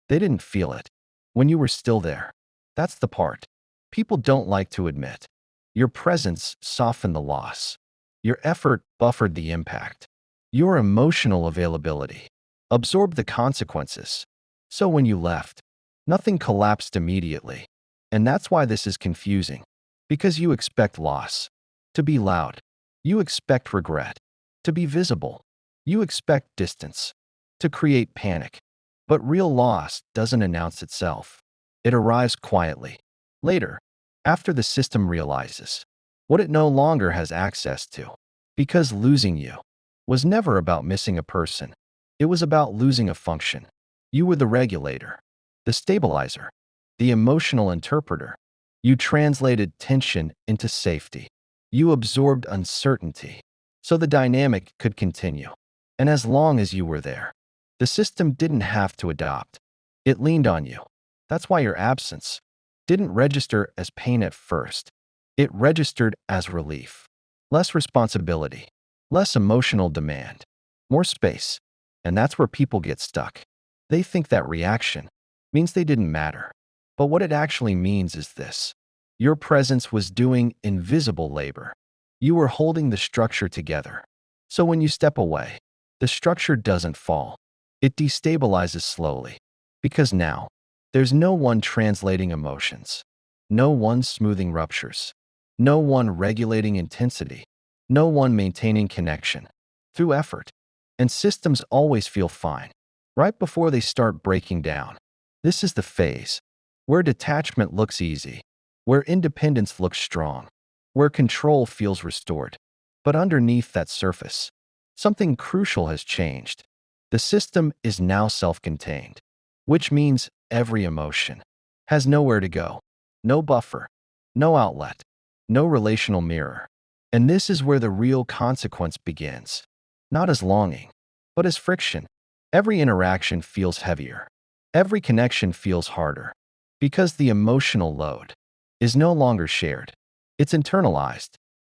They didn't feel it. When you were still there. That's the part people don't like to admit. Your presence softened the loss. Your effort buffered the impact. Your emotional availability absorbed the consequences. So when you left, nothing collapsed immediately. And that's why this is confusing. Because you expect loss to be loud. You expect regret to be visible. You expect distance to create panic. But real loss doesn't announce itself. It arrives quietly. Later, after the system realizes what it no longer has access to. Because losing you was never about missing a person. It was about losing a function. You were the regulator, the stabilizer, the emotional interpreter. You translated tension into safety. You absorbed uncertainty so the dynamic could continue. And as long as you were there, the system didn't have to adopt. It leaned on you. That's why your absence didn't register as pain at first. It registered as relief. Less responsibility, less emotional demand, more space. And that's where people get stuck. They think that reaction means they didn't matter. But what it actually means is this. Your presence was doing invisible labor. You were holding the structure together. So when you step away, the structure doesn't fall. It destabilizes slowly. Because now, there's no one translating emotions, no one smoothing ruptures, no one regulating intensity, no one maintaining connection through effort. And systems always feel fine right before they start breaking down. This is the phase where detachment looks easy, where independence looks strong, where control feels restored. But underneath that surface, something crucial has changed. The system is now self-contained, which means every emotion has nowhere to go, no buffer, no outlet, no relational mirror. And this is where the real consequence begins, not as longing, but as friction. Every interaction feels heavier. Every connection feels harder because the emotional load is no longer shared. It's internalized.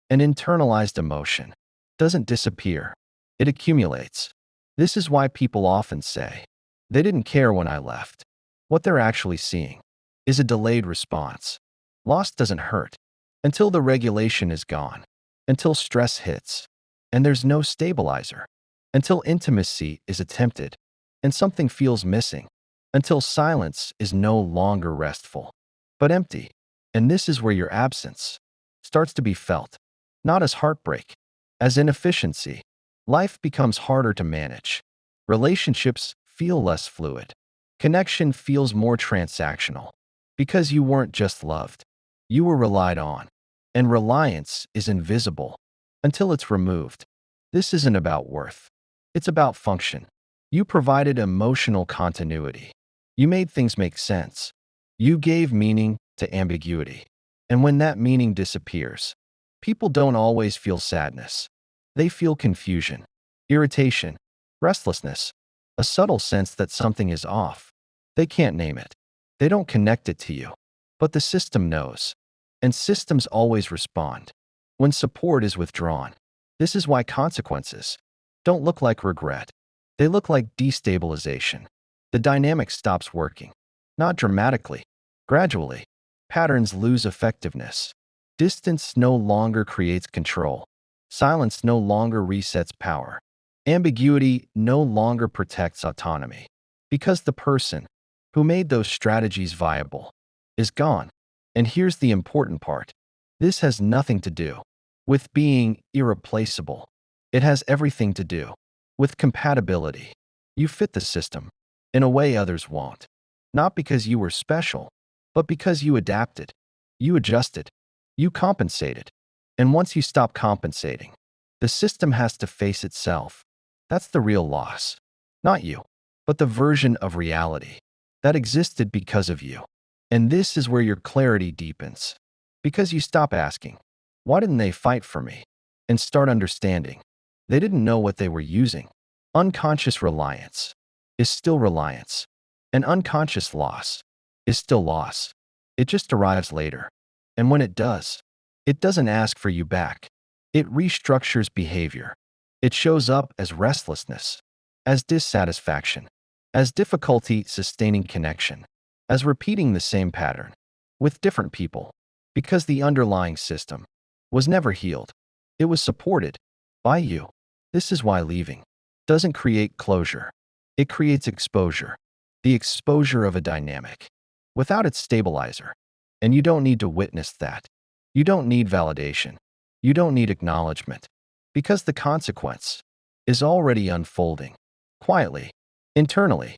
An internalized emotion doesn't disappear. It accumulates. This is why people often say, they didn't care when I left. What they're actually seeing is a delayed response. Loss doesn't hurt until the regulation is gone, until stress hits, and there's no stabilizer, until intimacy is attempted and something feels missing, until silence is no longer restful, but empty. And this is where your absence starts to be felt, not as heartbreak, as inefficiency. Life becomes harder to manage. Relationships feel less fluid. Connection feels more transactional. Because you weren't just loved, you were relied on. And reliance is invisible until it's removed. This isn't about worth. It's about function. You provided emotional continuity. You made things make sense. You gave meaning to ambiguity. And when that meaning disappears, people don't always feel sadness. They feel confusion, irritation, restlessness, a subtle sense that something is off. They can't name it. They don't connect it to you. But the system knows. And systems always respond when support is withdrawn. This is why consequences don't look like regret. They look like destabilization. The dynamic stops working. Not dramatically, gradually. Patterns lose effectiveness. Distance no longer creates control. Silence no longer resets power. Ambiguity no longer protects autonomy. Because the person who made those strategies viable is gone. And here's the important part. This has nothing to do with being irreplaceable. It has everything to do with compatibility. You fit the system in a way others won't. Not because you were special, but because you adapted, you adjusted, you compensated. And once you stop compensating, the system has to face itself. That's the real loss. Not you, but the version of reality that existed because of you. And this is where your clarity deepens. Because you stop asking, why didn't they fight for me? And start understanding. They didn't know what they were using. Unconscious reliance is still reliance. And unconscious loss is still loss. It just arrives later. And when it does, it doesn't ask for you back. It restructures behavior. It shows up as restlessness, as dissatisfaction, as difficulty sustaining connection, as repeating the same pattern with different people, because the underlying system was never healed. It was supported by you. This is why leaving doesn't create closure. It creates exposure, the exposure of a dynamic without its stabilizer. And you don't need to witness that. You don't need validation. You don't need acknowledgement, because the consequence is already unfolding quietly, internally,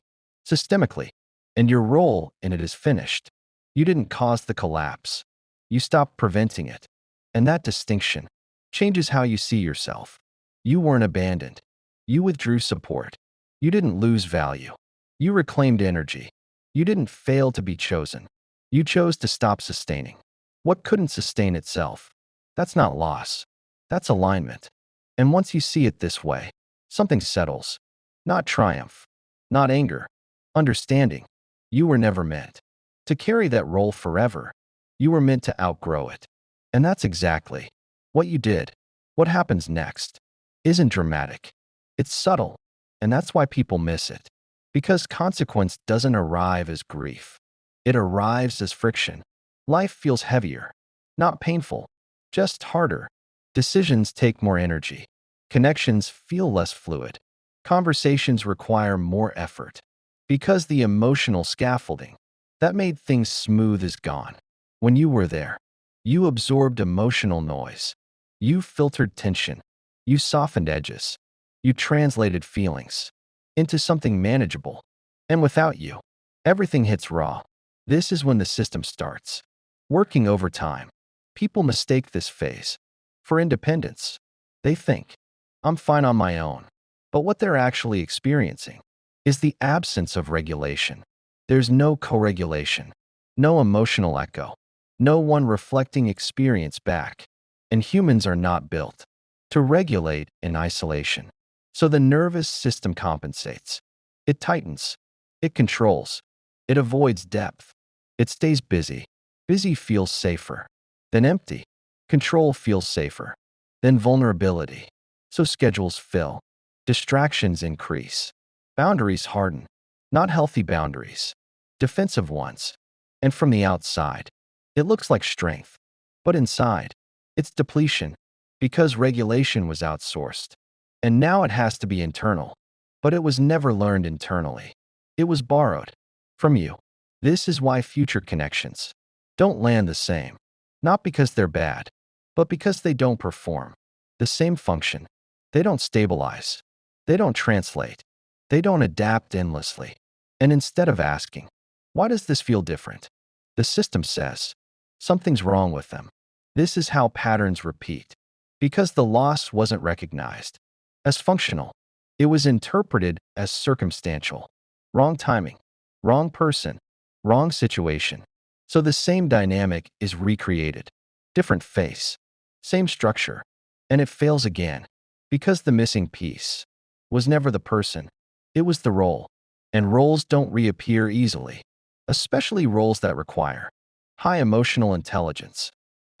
systemically, and your role in it is finished. You didn't cause the collapse. You stopped preventing it. And that distinction changes how you see yourself. You weren't abandoned. You withdrew support. You didn't lose value. You reclaimed energy. You didn't fail to be chosen. You chose to stop sustaining what couldn't sustain itself. That's not loss. That's alignment. And once you see it this way, something settles. Not triumph, not anger, understanding. You were never meant to carry that role forever. You were meant to outgrow it. And that's exactly what you did. What happens next isn't dramatic. It's subtle. And that's why people miss it. Because consequence doesn't arrive as grief. It arrives as friction. Life feels heavier, not painful, just harder. Decisions take more energy. Connections feel less fluid. Conversations require more effort. Because the emotional scaffolding that made things smooth is gone. When you were there, you absorbed emotional noise. You filtered tension. You softened edges. You translated feelings into something manageable. And without you, everything hits raw. This is when the system starts working overtime. People mistake this phase for independence. They think, I'm fine on my own. But what they're actually experiencing is the absence of regulation. There's no co-regulation, no emotional echo, no one reflecting experience back. And humans are not built to regulate in isolation. So the nervous system compensates. It tightens. It controls. It avoids depth. It stays busy. Busy feels safer than empty. Control feels safer than vulnerability. So schedules fill. Distractions increase. Boundaries harden. Not healthy boundaries. Defensive ones. And from the outside, it looks like strength. But inside, it's depletion. Because regulation was outsourced. And now it has to be internal. But it was never learned internally. It was borrowed from you. This is why future connections don't land the same. Not because they're bad, but because they don't perform the same function. They don't stabilize. They don't translate. They don't adapt endlessly. And instead of asking, why does this feel different? The system says, something's wrong with them. This is how patterns repeat. Because the loss wasn't recognized as functional. It was interpreted as circumstantial. Wrong timing, wrong person, wrong situation. So the same dynamic is recreated. Different face, same structure, and it fails again. Because the missing piece was never the person. It was the role. And roles don't reappear easily, especially roles that require high emotional intelligence,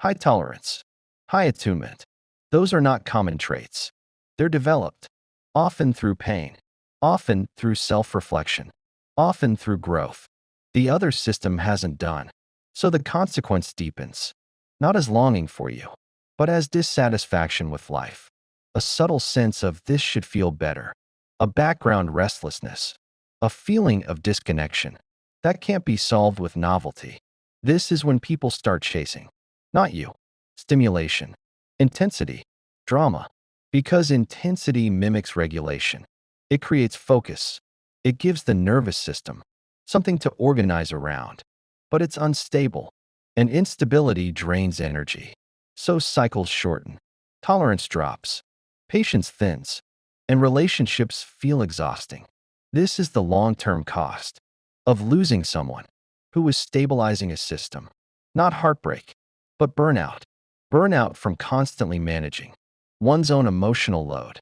high tolerance, high attunement. Those are not common traits. They're developed, often through pain, often through self-reflection, often through growth. The other system hasn't done. So the consequence deepens, not as longing for you, but as dissatisfaction with life. A subtle sense of this should feel better, a background restlessness, a feeling of disconnection that can't be solved with novelty. This is when people start chasing, not you, stimulation, intensity, drama. Because intensity mimics regulation. It creates focus. It gives the nervous system something to organize around. But it's unstable, and instability drains energy. So cycles shorten, tolerance drops, patience thins, and relationships feel exhausting. This is the long-term cost of losing someone who is stabilizing a system. Not heartbreak, but burnout. Burnout from constantly managing one's own emotional load.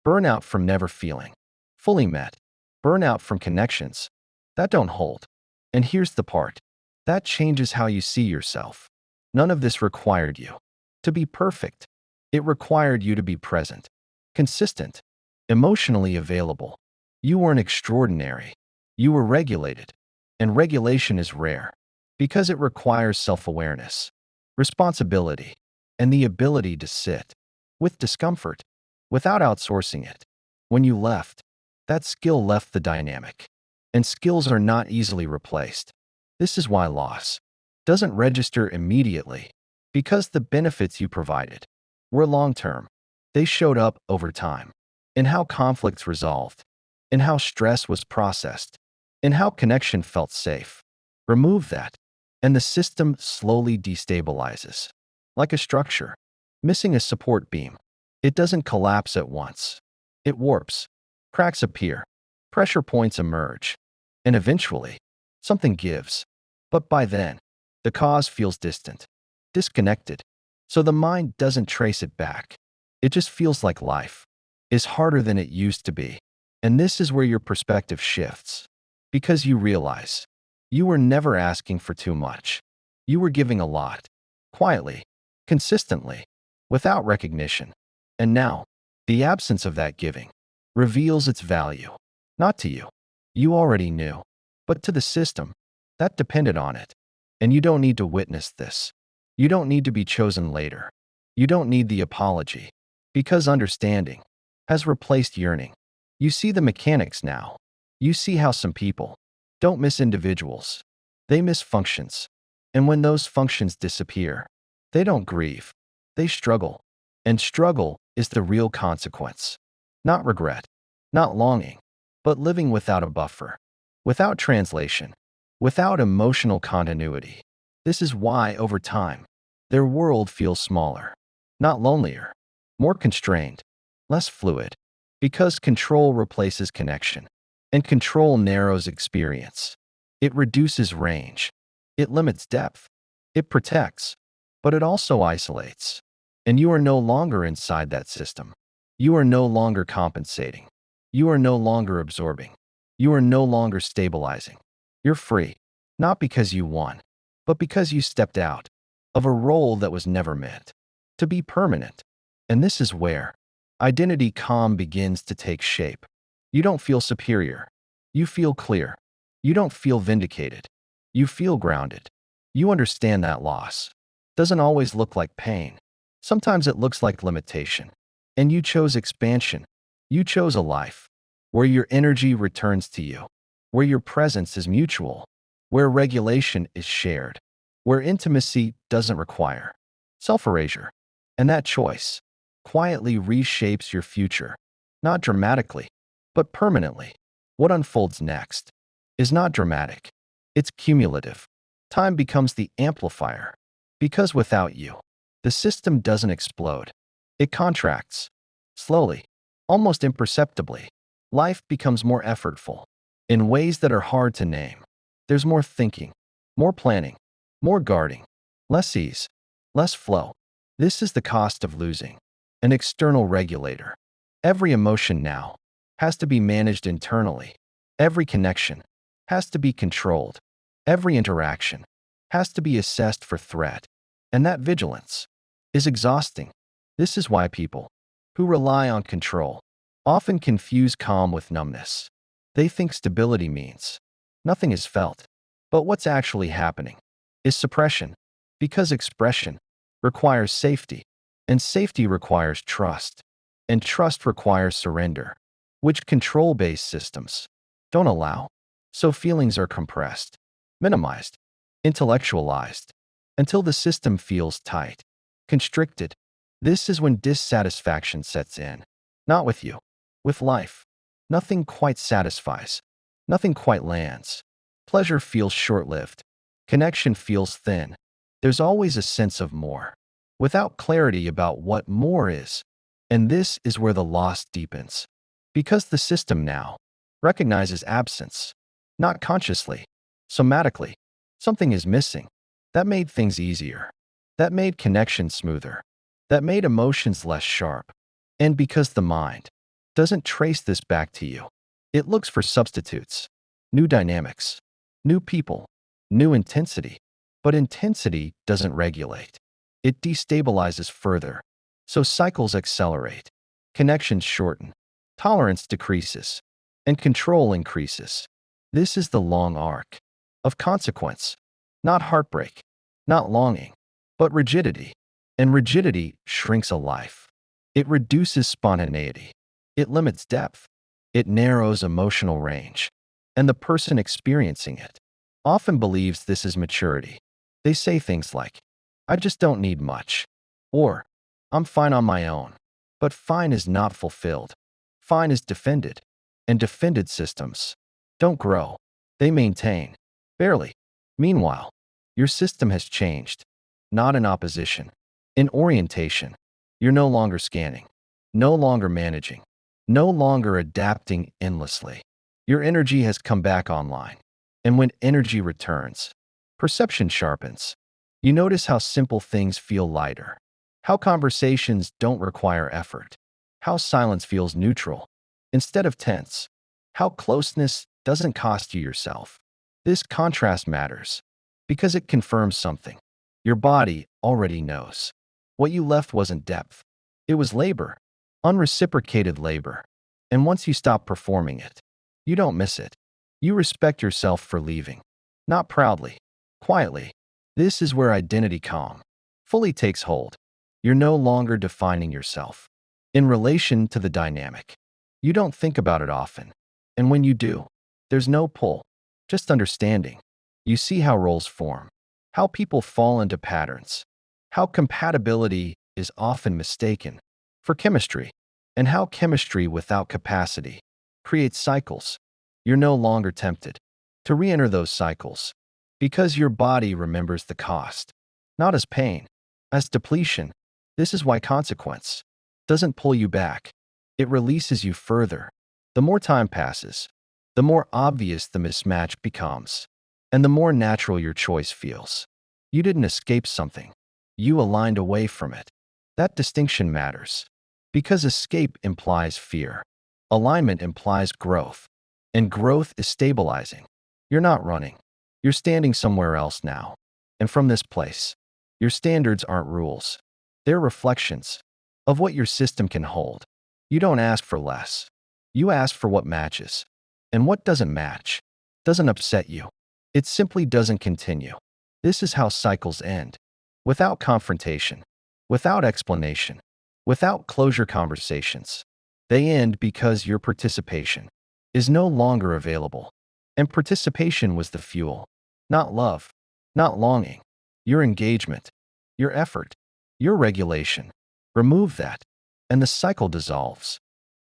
Burnout from never feeling fully met. Burnout from connections that don't hold. And here's the part that changes how you see yourself. None of this required you to be perfect. It required you to be present, consistent, emotionally available. You weren't extraordinary. You were regulated. And regulation is rare because it requires self-awareness, responsibility, and the ability to sit with discomfort without outsourcing it. When you left, that skill left the dynamic, and skills are not easily replaced. This is why loss doesn't register immediately, because the benefits you provided were long-term. They showed up over time, in how conflicts resolved, in how stress was processed, in how connection felt safe. Remove that, and the system slowly destabilizes. Like a structure missing a support beam. It doesn't collapse at once. It warps. Cracks appear. Pressure points emerge. And eventually, something gives. But by then, the cause feels distant, disconnected. So the mind doesn't trace it back. It just feels like life is harder than it used to be. And this is where your perspective shifts. Because you realize you were never asking for too much. You were giving a lot. Quietly. Consistently. Without recognition. And now, the absence of that giving reveals its value. Not to you. You already knew. But to the system that depended on it. And you don't need to witness this. You don't need to be chosen later. You don't need the apology. Because understanding has replaced yearning. You see the mechanics now. You see how some people don't miss individuals. They miss functions. And when those functions disappear, they don't grieve. They struggle. And struggle is the real consequence. Not regret. Not longing. But living without a buffer. Without translation. Without emotional continuity. This is why, over time, their world feels smaller. Not lonelier. More constrained. Less fluid. Because control replaces connection. And control narrows experience. It reduces range. It limits depth. It protects. But it also isolates. And you are no longer inside that system. You are no longer compensating. You are no longer absorbing. You are no longer stabilizing. You're free. Not because you won, but because you stepped out of a role that was never meant to be permanent. And this is where identity calm begins to take shape. You don't feel superior. You feel clear. You don't feel vindicated. You feel grounded. You understand that loss doesn't always look like pain. Sometimes it looks like limitation. And you chose expansion. You chose a life where your energy returns to you, where your presence is mutual, where regulation is shared, where intimacy doesn't require self-erasure. And that choice quietly reshapes your future, not dramatically, but permanently. What unfolds next is not dramatic. It's cumulative. Time becomes the amplifier. Because without you, the system doesn't explode. It contracts. Slowly, almost imperceptibly. Life becomes more effortful in ways that are hard to name. There's more thinking, more planning, more guarding, less ease, less flow. This is the cost of losing an external regulator. Every emotion now has to be managed internally. Every connection has to be controlled. Every interaction has to be assessed for threat. And that vigilance is exhausting. This is why people who rely on control often confuse calm with numbness. They think stability means nothing is felt. But what's actually happening is suppression, because expression requires safety, and safety requires trust, and trust requires surrender, which control-based systems don't allow. So feelings are compressed, minimized, intellectualized, until the system feels tight, constricted. This is when dissatisfaction sets in. Not with you, with life. Nothing quite satisfies. Nothing quite lands. Pleasure feels short-lived. Connection feels thin. There's always a sense of more, without clarity about what more is. And this is where the loss deepens. Because the system now recognizes absence, not consciously, somatically. Something is missing. That made things easier. That made connection smoother. That made emotions less sharp. And because the mind doesn't trace this back to you, it looks for substitutes, new dynamics, new people, new intensity. But intensity doesn't regulate. It destabilizes further. So cycles accelerate, connections shorten, tolerance decreases, and control increases. This is the long arc of consequence, not heartbreak, not longing, but rigidity. And rigidity shrinks a life. It reduces spontaneity. It limits depth. It narrows emotional range. And the person experiencing it often believes this is maturity. They say things like, I just don't need much, or I'm fine on my own. But fine is not fulfilled. Fine is defended. And defended systems don't grow. They maintain. Barely. Meanwhile, your system has changed. Not in opposition. In orientation. You're no longer scanning. No longer managing. No longer adapting endlessly. Your energy has come back online. And when energy returns, perception sharpens. You notice how simple things feel lighter. How conversations don't require effort. How silence feels neutral instead of tense. How closeness doesn't cost you yourself. This contrast matters because it confirms something. Your body already knows. What you left wasn't depth. It was labor, unreciprocated labor. And once you stop performing it, you don't miss it. You respect yourself for leaving. Not proudly, quietly. This is where identity calm fully takes hold. You're no longer defining yourself in relation to the dynamic. You don't think about it often. And when you do, there's no pull, just understanding. You see how roles form, how people fall into patterns, how compatibility is often mistaken for chemistry, and how chemistry without capacity creates cycles. You're no longer tempted to re-enter those cycles because your body remembers the cost, not as pain, as depletion. This is why consequence doesn't pull you back. It releases you further. The more time passes, the more obvious the mismatch becomes, and the more natural your choice feels. You didn't escape something. You aligned away from it. That distinction matters because escape implies fear. Alignment implies growth, and growth is stabilizing. You're not running. You're standing somewhere else now. And from this place, your standards aren't rules. They're reflections of what your system can hold. You don't ask for less. You ask for what matches. And what doesn't match doesn't upset you. It simply doesn't continue. This is how cycles end. Without confrontation, without explanation, without closure conversations. They end because your participation is no longer available. And participation was the fuel. Not love, not longing. Your engagement, your effort, your regulation. Remove that, and the cycle dissolves.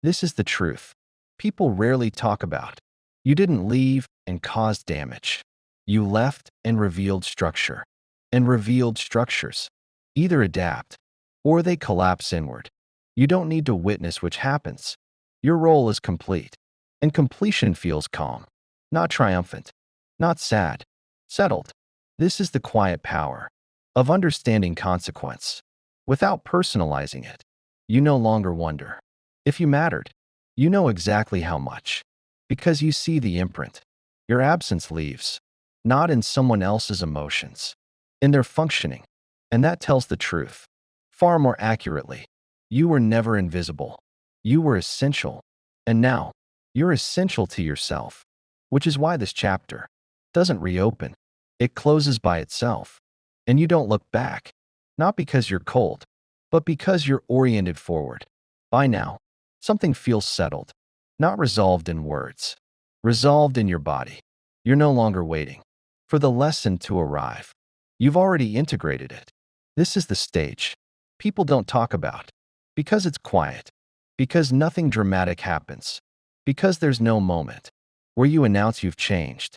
This is the truth people rarely talk about. You didn't leave and cause damage. You left and revealed structure. And revealed structures either adapt or they collapse inward. You don't need to witness which happens. Your role is complete, and completion feels calm, not triumphant, not sad, settled. This is the quiet power of understanding consequence without personalizing it. You no longer wonder if you mattered. You know exactly how much because you see the imprint. Your absence leaves, not in someone else's emotions, in their functioning. And that tells the truth far more accurately. You were never invisible. You were essential. And now, you're essential to yourself, which is why this chapter doesn't reopen. It closes by itself. And you don't look back, not because you're cold, but because you're oriented forward. By now, something feels settled, not resolved in words, resolved in your body. You're no longer waiting for the lesson to arrive. You've already integrated it. This is the stage people don't talk about because it's quiet, because nothing dramatic happens, because there's no moment where you announce you've changed.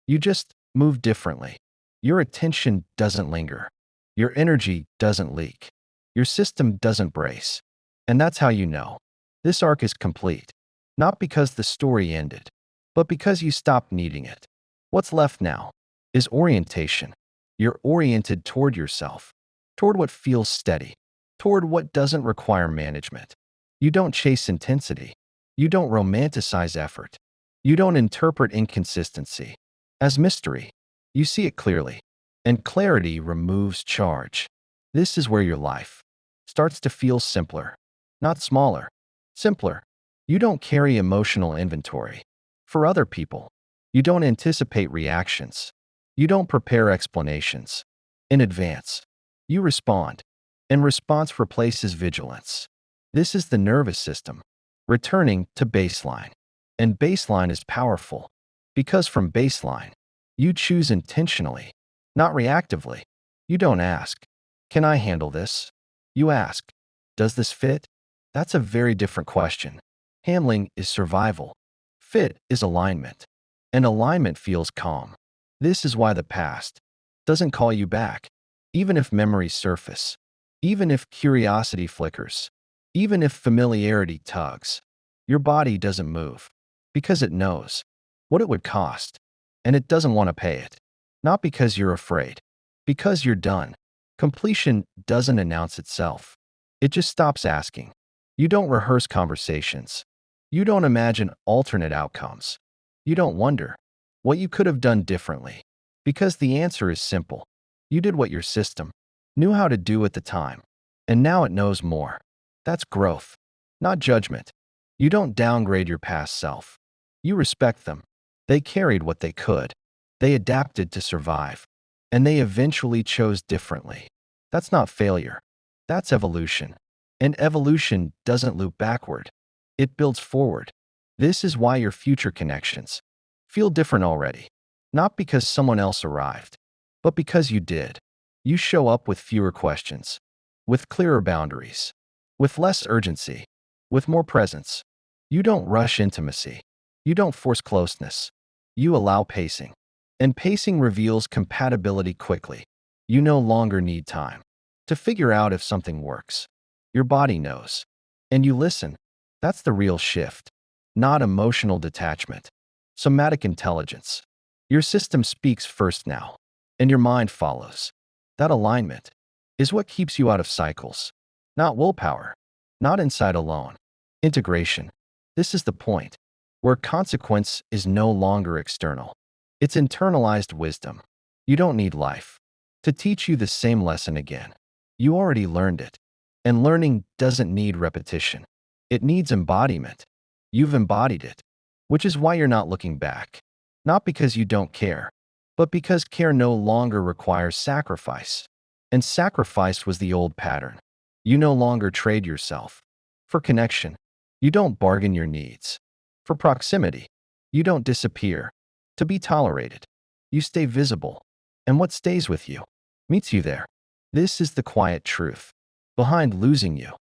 You just move differently. Your attention doesn't linger. Your energy doesn't leak. Your system doesn't brace. And that's how you know this arc is complete, not because the story ended, but because you stopped needing it. What's left now is orientation. You're oriented toward yourself, toward what feels steady, toward what doesn't require management. You don't chase intensity. You don't romanticize effort. You don't interpret inconsistency as mystery. You see it clearly, and clarity removes charge. This is where your life starts to feel simpler, not smaller, simpler. You don't carry emotional inventory for other people. You don't anticipate reactions. You don't prepare explanations in advance. You respond, and response replaces vigilance. This is the nervous system returning to baseline. And baseline is powerful because from baseline, you choose intentionally, not reactively. You don't ask, "Can I handle this?" You ask, "Does this fit?" That's a very different question. Handling is survival. Fit is alignment. And alignment feels calm. This is why the past doesn't call you back, even if memories surface, even if curiosity flickers, even if familiarity tugs. Your body doesn't move because it knows what it would cost, and it doesn't want to pay it. Not because you're afraid, because you're done. Completion doesn't announce itself. It just stops asking. You don't rehearse conversations. You don't imagine alternate outcomes. You don't wonder what you could have done differently. Because the answer is simple. You did what your system knew how to do at the time, and now it knows more. That's growth, not judgment. You don't downgrade your past self. You respect them. They carried what they could. They adapted to survive, and they eventually chose differently. That's not failure. That's evolution. And evolution doesn't loop backward. It builds forward. This is why your future connections feel different already. Not because someone else arrived, but because you did. You show up with fewer questions, with clearer boundaries, with less urgency, with more presence. You don't rush intimacy. You don't force closeness. You allow pacing. And pacing reveals compatibility quickly. You no longer need time to figure out if something works. Your body knows. And you listen. That's the real shift, not emotional detachment. Somatic intelligence. Your system speaks first now, and your mind follows. That alignment is what keeps you out of cycles. Not willpower, not inside alone. Integration. This is the point where consequence is no longer external. It's internalized wisdom. You don't need life to teach you the same lesson again. You already learned it. And learning doesn't need repetition. It needs embodiment. You've embodied it, which is why you're not looking back. Not because you don't care, but because care no longer requires sacrifice. And sacrifice was the old pattern. You no longer trade yourself for connection. You don't bargain your needs for proximity. You don't disappear to be tolerated. You stay visible. And what stays with you meets you there. This is the quiet truth behind losing you.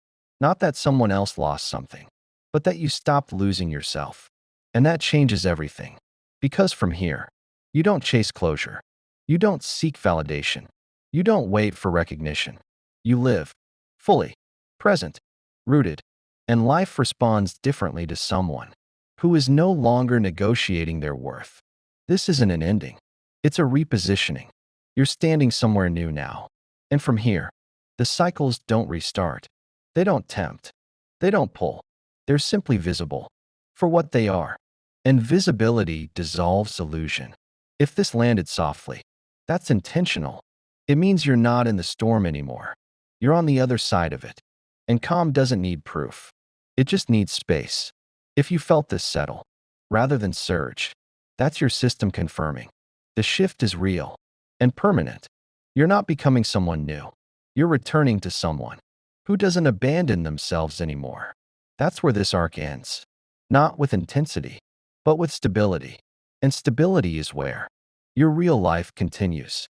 Not that someone else lost something, but that you stopped losing yourself. And that changes everything. Because from here, you don't chase closure. You don't seek validation. You don't wait for recognition. You live fully, present, rooted, and life responds differently to someone who is no longer negotiating their worth. This isn't an ending. It's a repositioning. You're standing somewhere new now. And from here, the cycles don't restart. They don't tempt. They don't pull. They're simply visible for what they are. And visibility dissolves illusion. If this landed softly, that's intentional. It means you're not in the storm anymore. You're on the other side of it. And calm doesn't need proof. It just needs space. If you felt this settle, rather than surge, that's your system confirming. The shift is real and permanent. You're not becoming someone new. You're returning to someone who doesn't abandon themselves anymore. That's where this arc ends. Not with intensity, but with stability. And stability is where your real life continues.